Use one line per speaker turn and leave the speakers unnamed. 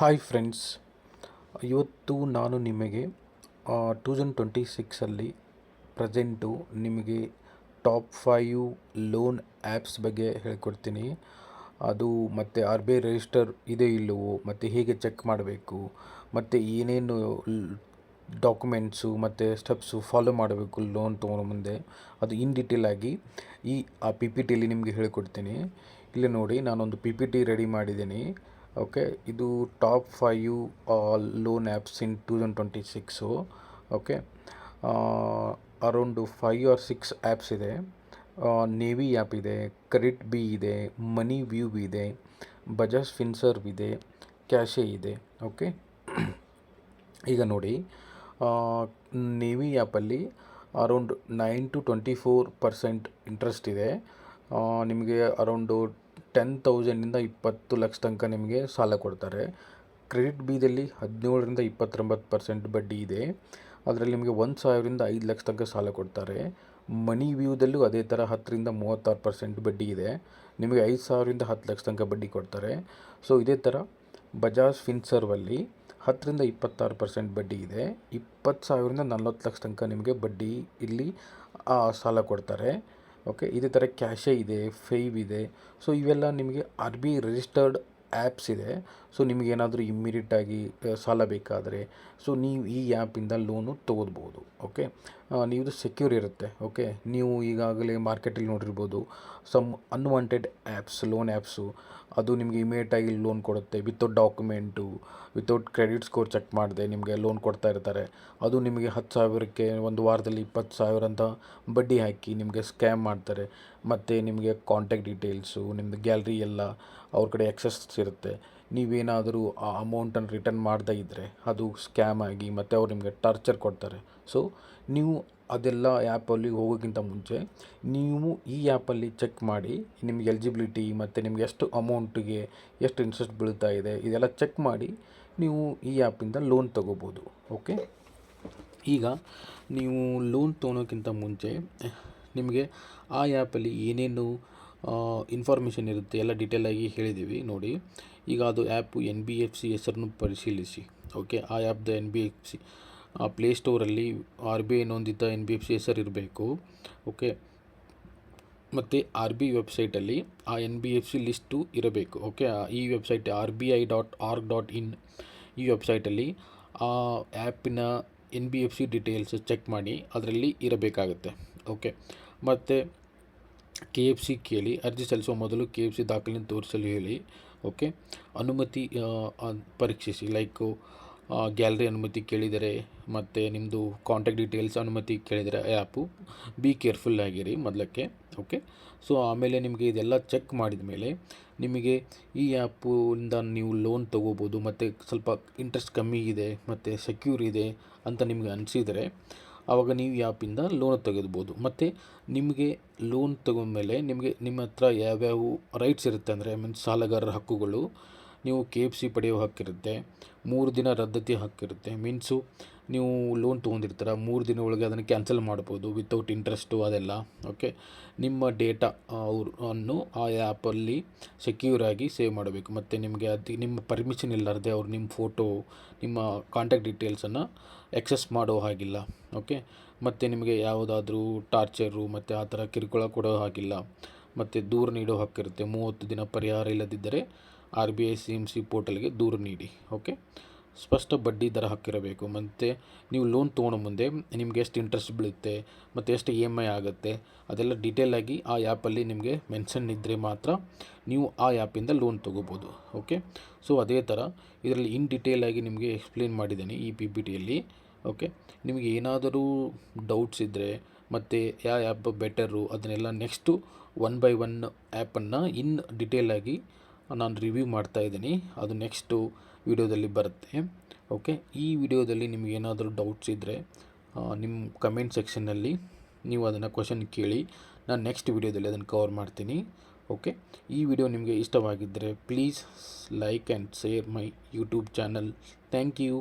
Hi friends, ಇವತ್ತು ನಾನು ನಿಮಗೆ 2026 ಪ್ರೆಸೆಂಟು ನಿಮಗೆ ಟಾಪ್ 5 ಲೋನ್ ಆ್ಯಪ್ಸ್ ಬಗ್ಗೆ ಹೇಳ್ಕೊಡ್ತೀನಿ. ಅದು ಮತ್ತು ಆರ್ ಬಿ ಐ ರಿಜಿಸ್ಟರ್ ಇದೆ ಇಲ್ಲವೋ, ಮತ್ತು ಹೇಗೆ ಚೆಕ್ ಮಾಡಬೇಕು, ಮತ್ತು ಏನೇನು ಡಾಕ್ಯುಮೆಂಟ್ಸು ಮತ್ತು ಸ್ಟೆಪ್ಸು ಫಾಲೋ ಮಾಡಬೇಕು ಲೋನ್ ತೊಗೊಳ್ಳೋ ಮುಂದೆ, ಅದು ಇನ್ ಡೀಟೇಲ್ ಆಗಿ ಪಿ ಪಿ ಟಿಯಲ್ಲಿ ನಿಮಗೆ ಹೇಳ್ಕೊಡ್ತೀನಿ. ಇಲ್ಲಿ ನೋಡಿ, ನಾನೊಂದು ಪಿ ಪಿ ಟಿ ರೆಡಿ ಮಾಡಿದ್ದೀನಿ. ಓಕೆ, ಇದು ಟಾಪ್ 5 ಲೋನ್ ಆ್ಯಪ್ಸ್ ಇನ್ 2026. ಓಕೆ, ಅರೌಂಡು 5 ಆರ್ 6 ಆ್ಯಪ್ಸ್ ಇದೆ. ನೇವಿ ಆ್ಯಪ್ ಇದೆ, ಕ್ರೆಡಿಟ್ ಬಿ ಇದೆ, ಮನಿ ವ್ಯೂ ಇದೆ, ಬಜಾಜ್ ಫಿನ್ಸರ್ವ್ ಇದೆ, ಕ್ಯಾಶೆ ಇದೆ. ಓಕೆ, ಈಗ ನೋಡಿ, ನೇವಿ ಆ್ಯಪಲ್ಲಿ ಅರೌಂಡ್ 9 to 24% ಇಂಟ್ರೆಸ್ಟ್ ಇದೆ. ನಿಮಗೆ ಅರೌಂಡು 10,000ಇಂದ 20 ಲಕ್ಷ ತನಕ ನಿಮಗೆ ಸಾಲ ಕೊಡ್ತಾರೆ. ಕ್ರೆಡಿಟ್ ಬಿದಲ್ಲಿ 17ರಿಂದ 29% ಬಡ್ಡಿ ಇದೆ. ಅದರಲ್ಲಿ ನಿಮಗೆ 1,000ರಿಂದ 5 ಲಕ್ಷ ತನಕ ಸಾಲ ಕೊಡ್ತಾರೆ. ಮನಿ ವ್ಯೂದಲ್ಲೂ ಅದೇ ಥರ 10ರಿಂದ 36% ಬಡ್ಡಿ ಇದೆ. ನಿಮಗೆ 5,000ರಿಂದ 10 ಲಕ್ಷ ತನಕ ಬಡ್ಡಿ ಕೊಡ್ತಾರೆ. ಸೊ ಇದೇ ಥರ ಬಜಾಜ್ ಫಿನ್ಸರ್ವಲ್ಲಿ 10ರಿಂದ 26% ಬಡ್ಡಿ ಇದೆ. 20,000ರಿಂದ 40 ಲಕ್ಷ ತನಕ ನಿಮಗೆ ಬಡ್ಡಿ ಇಲ್ಲಿ ಸಾಲ ಕೊಡ್ತಾರೆ. ಓಕೆ, ಇದೇ ಥರ ಕ್ಯಾಶೆ ಇದೆ, ಫೇವ್ ಇದೆ. ಸೊ ಇವೆಲ್ಲ ನಿಮಗೆ R B I registered apps ಇದೆ. ಸೊ ನಿಮಗೇನಾದರೂ ಇಮ್ಮಿಡಿಯೇಟಾಗಿ ಸಾಲ ಬೇಕಾದರೆ ಸೊ ನೀವು ಈ ಆ್ಯಪಿಂದ ಲೋನು ತೊಗೋಬೋದು. ಓಕೆ, ನೀವುದು ಸೆಕ್ಯೂರ್ ಇರುತ್ತೆ. ಓಕೆ, ನೀವು ಈಗಾಗಲೇ ಮಾರ್ಕೆಟಲ್ಲಿ ನೋಡಿರ್ಬೋದು some unwanted apps, loan apps, ಅದು ನಿಮಗೆ ಇಮಿಡಿಯೇಟಾಗಿ ಲೋನ್ ಕೊಡುತ್ತೆ without document, without credit score check ಮಾಡದೆ ನಿಮಗೆ ಲೋನ್ ಕೊಡ್ತಾ ಇರ್ತಾರೆ. ಅದು ನಿಮಗೆ 10,000ಕ್ಕೆ ಒಂದು ವಾರದಲ್ಲಿ 20,000 ಅಂತ ಬಡ್ಡಿ ಹಾಕಿ ನಿಮಗೆ ಸ್ಕ್ಯಾಮ್ ಮಾಡ್ತಾರೆ. ಮತ್ತು ನಿಮಗೆ ಕಾಂಟ್ಯಾಕ್ಟ್ ಡೀಟೇಲ್ಸು, ನಿಮ್ಮದು ಗ್ಯಾಲರಿ ಎಲ್ಲ ಅವ್ರ ಕಡೆ ಎಕ್ಸೆಸ್ ಇರುತ್ತೆ. ನೀವೇನಾದರೂ ಆ ಅಮೌಂಟನ್ನು ರಿಟರ್ನ್ ಮಾಡದೇ ಇದ್ದರೆ ಅದು ಸ್ಕ್ಯಾಮ್ ಆಗಿ ಮತ್ತು ಅವ್ರು ನಿಮಗೆ ಟಾರ್ಚರ್ ಕೊಡ್ತಾರೆ. ಸೊ ನೀವು ಅದೆಲ್ಲ ಆ್ಯಪಲ್ಲಿ ಹೋಗೋಕ್ಕಿಂತ ಮುಂಚೆ ನೀವು ಈ ಆ್ಯಪಲ್ಲಿ ಚೆಕ್ ಮಾಡಿ ನಿಮಗೆ ಎಲಿಜಿಬಿಲಿಟಿ ಮತ್ತು ನಿಮ್ಗೆ ಎಷ್ಟು ಅಮೌಂಟಿಗೆ ಎಷ್ಟು ಇಂಟ್ರೆಸ್ಟ್ ಬೀಳ್ತಾ ಇದೆ ಇದೆಲ್ಲ ಚೆಕ್ ಮಾಡಿ ನೀವು ಈ ಆ್ಯಪಿಂದ ಲೋನ್ ತೊಗೋಬೋದು. ಓಕೆ, ಈಗ ನೀವು ಲೋನ್ ತೊಗೊಳೋಕ್ಕಿಂತ ಮುಂಚೆ ನಿಮಗೆ ಆ ಆ್ಯಪಲ್ಲಿ ಏನೇನು ಇನ್ಫಾರ್ಮೇಷನ್ ಇರುತ್ತೆ ಎಲ್ಲ ಡೀಟೇಲಾಗಿ ಹೇಳಿದ್ದೀವಿ ನೋಡಿ. ಈಗ ಅದು ಆ್ಯಪು NBFC ಹೆಸರನ್ನು ಪರಿಶೀಲಿಸಿ. ಓಕೆ, ಆ ಆ್ಯಪ್ದ NBFC ಪ್ಲೇಸ್ಟೋರಲ್ಲಿ ಆರ್ ಬಿ ಐ ನೋಂದಿತ NBFC ಹೆಸರು ಇರಬೇಕು. ಓಕೆ, ಮತ್ತು ಆರ್ ಬಿ ಐ ವೆಬ್ಸೈಟಲ್ಲಿ ಆ NBFC ಲಿಸ್ಟು ಇರಬೇಕು. ಓಕೆ, ಈ ವೆಬ್ಸೈಟ್ RBI.org.in ಈ ವೆಬ್ಸೈಟಲ್ಲಿ ಆ ಆ್ಯಪಿನ NBFC ಡೀಟೇಲ್ಸ್ ಚೆಕ್ ಮಾಡಿ ಅದರಲ್ಲಿ ಇರಬೇಕಾಗುತ್ತೆ. ಓಕೆ, ಮತ್ತು KFC ಕೇಳಿ, ಅರ್ಜಿ ಸಲ್ಲಿಸುವ ಮೊದಲು KFC ದಾಖಲೆಯನ್ನು ತೋರಿಸಲು ಹೇಳಿ. ಓಕೆ, ಅನುಮತಿ ಪರೀಕ್ಷಿಸಿ, ಲೈಕು ಗ್ಯಾಲರಿ ಅನುಮತಿ ಕೇಳಿದರೆ ಮತ್ತು ನಿಮ್ಮದು ಕಾಂಟ್ಯಾಕ್ಟ್ ಡೀಟೇಲ್ಸ್ ಅನುಮತಿ ಕೇಳಿದರೆ ಆ್ಯಪು ಬಿ ಕೇರ್ಫುಲ್ ಆಗಿರಿ ಮೊದಲಕ್ಕೆ. ಓಕೆ, ಸೊ ಆಮೇಲೆ ನಿಮಗೆ ಇದೆಲ್ಲ ಚೆಕ್ ಮಾಡಿದ ಮೇಲೆ ನಿಮಗೆ ಈ ಆ್ಯಪಿಂದ ನೀವು ಲೋನ್ ತೊಗೋಬೋದು ಮತ್ತು ಸ್ವಲ್ಪ ಇಂಟ್ರೆಸ್ಟ್ ಕಮ್ಮಿ ಇದೆ ಮತ್ತು ಸೆಕ್ಯೂರ್ ಇದೆ ಅಂತ ನಿಮಗೆ ಅನಿಸಿದರೆ ಆವಾಗ ನೀವು ಈ ಆ್ಯಪಿಂದ ಲೋನ್ ತೆಗೆದುಬೋದು. ಮತ್ತು ನಿಮಗೆ ಲೋನ್ ತಗೊಂಡ್ಮೇಲೆ ನಿಮಗೆ ನಿಮ್ಮ ಹತ್ರ ಯಾವ್ಯಾವ ರೈಟ್ಸ್ ಇರುತ್ತೆ ಅಂದರೆ ಮೀನ್ಸ್ ಸಾಲಗಾರರ ಹಕ್ಕುಗಳು, ನೀವು KFC ಪಡೆಯೋ ಹಕ್ಕಿರುತ್ತೆ, 3 ದಿನ ರದ್ದತಿ ಹಕ್ಕಿರುತ್ತೆ. ಮೀನ್ಸು ನೀವು ಲೋನ್ ತೊಗೊಂಡಿರ್ತೀರ 3 ದಿನ ಒಳಗೆ ಅದನ್ನು ಕ್ಯಾನ್ಸಲ್ ಮಾಡ್ಬೋದು ವಿತೌಟ್ ಇಂಟ್ರೆಸ್ಟು ಅದೆಲ್ಲ. ಓಕೆ, ನಿಮ್ಮ ಡೇಟಾ ಅನ್ನು ಆ ಆ್ಯಪಲ್ಲಿ ಸೆಕ್ಯೂರಾಗಿ ಸೇವ್ ಮಾಡಬೇಕು. ಮತ್ತು ನಿಮಗೆ ನಿಮ್ಮ ಪರ್ಮಿಷನ್ ಇಲ್ಲಾರ್ದೆ ಅವ್ರು ನಿಮ್ಮ ಫೋಟೋ, ನಿಮ್ಮ ಕಾಂಟ್ಯಾಕ್ಟ್ ಡೀಟೇಲ್ಸನ್ನು ಎಕ್ಸೆಸ್ ಮಾಡೋ ಹಾಗಿಲ್ಲ. ಓಕೆ, ಮತ್ತು ನಿಮಗೆ ಯಾವುದಾದ್ರೂ ಟಾರ್ಚರು ಮತ್ತು ಆ ಥರ ಕಿರುಕುಳ ಕೊಡೋ ಹಾಗಿಲ್ಲ. ಮತ್ತು ದೂರು ನೀಡೋ ಹಕ್ಕಿರುತ್ತೆ. 30 ದಿನ ಪರಿಹಾರ ಇಲ್ಲದಿದ್ದರೆ RBI CMC ಪೋರ್ಟಲ್ಗೆ ದೂರು ನೀಡಿ. ಓಕೆ, ಸ್ಪಷ್ಟ ಬಡ್ಡಿ ದರ ಹಕ್ಕಿರಬೇಕು. ಮತ್ತು ನೀವು ಲೋನ್ ತೊಗೊಳ್ಳೋ ಮುಂದೆ ನಿಮಗೆ ಎಷ್ಟು ಇಂಟ್ರೆಸ್ಟ್ ಬೀಳುತ್ತೆ ಮತ್ತು ಎಷ್ಟು EMI ಆಗುತ್ತೆ ಅದೆಲ್ಲ ಡೀಟೇಲಾಗಿ ಆ ಆ್ಯಪಲ್ಲಿ ನಿಮಗೆ ಮೆನ್ಷನ್ ಇದ್ದರೆ ಮಾತ್ರ ನೀವು ಆ ಆ್ಯಪಿಂದ ಲೋನ್ ತೊಗೋಬೋದು. ಓಕೆ, ಸೊ ಅದೇ ಥರ ಇದರಲ್ಲಿ ಇನ್ ಡೀಟೇಲಾಗಿ ನಿಮಗೆ ಎಕ್ಸ್ಪ್ಲೇನ್ ಮಾಡಿದ್ದೀನಿ ಈ PPTಯಲ್ಲಿ. ಓಕೆ, ನಿಮಗೆ ಏನಾದರೂ ಡೌಟ್ಸ್ ಇದ್ದರೆ ಮತ್ತು ಯಾವ ಆ್ಯಪ್ ಬೆಟರು ಅದನ್ನೆಲ್ಲ ನೆಕ್ಸ್ಟು 1 by 1 ಆ್ಯಪನ್ನು ಇನ್ ಡೀಟೇಲಾಗಿ ನಾನು ರಿವ್ಯೂ ಮಾಡ್ತಾಯಿದ್ದೀನಿ. ಅದು ನೆಕ್ಸ್ಟು ವಿಡಿಯೋದಲ್ಲಿ ಬರುತ್ತೆ. ಓಕೆ, ಈ ವಿಡಿಯೋದಲ್ಲಿ ನಿಮ್ಗೆ ಏನಾದರೂ ಡೌಟ್ಸ್ ಇದ್ದರೆ ನಿಮ್ಮ ಕಮೆಂಟ್ ಸೆಕ್ಷನ್ನಲ್ಲಿ ನೀವು ಅದನ್ನು ಕ್ವಶನ್ ಕೇಳಿ, ನಾನು ನೆಕ್ಸ್ಟ್ ವಿಡಿಯೋದಲ್ಲಿ ಅದನ್ನು ಕವರ್ ಮಾಡ್ತೀನಿ. ಓಕೆ, ಈ ವಿಡಿಯೋ ನಿಮಗೆ ಇಷ್ಟವಾಗಿದ್ದರೆ please like and share my YouTube channel. Thank you.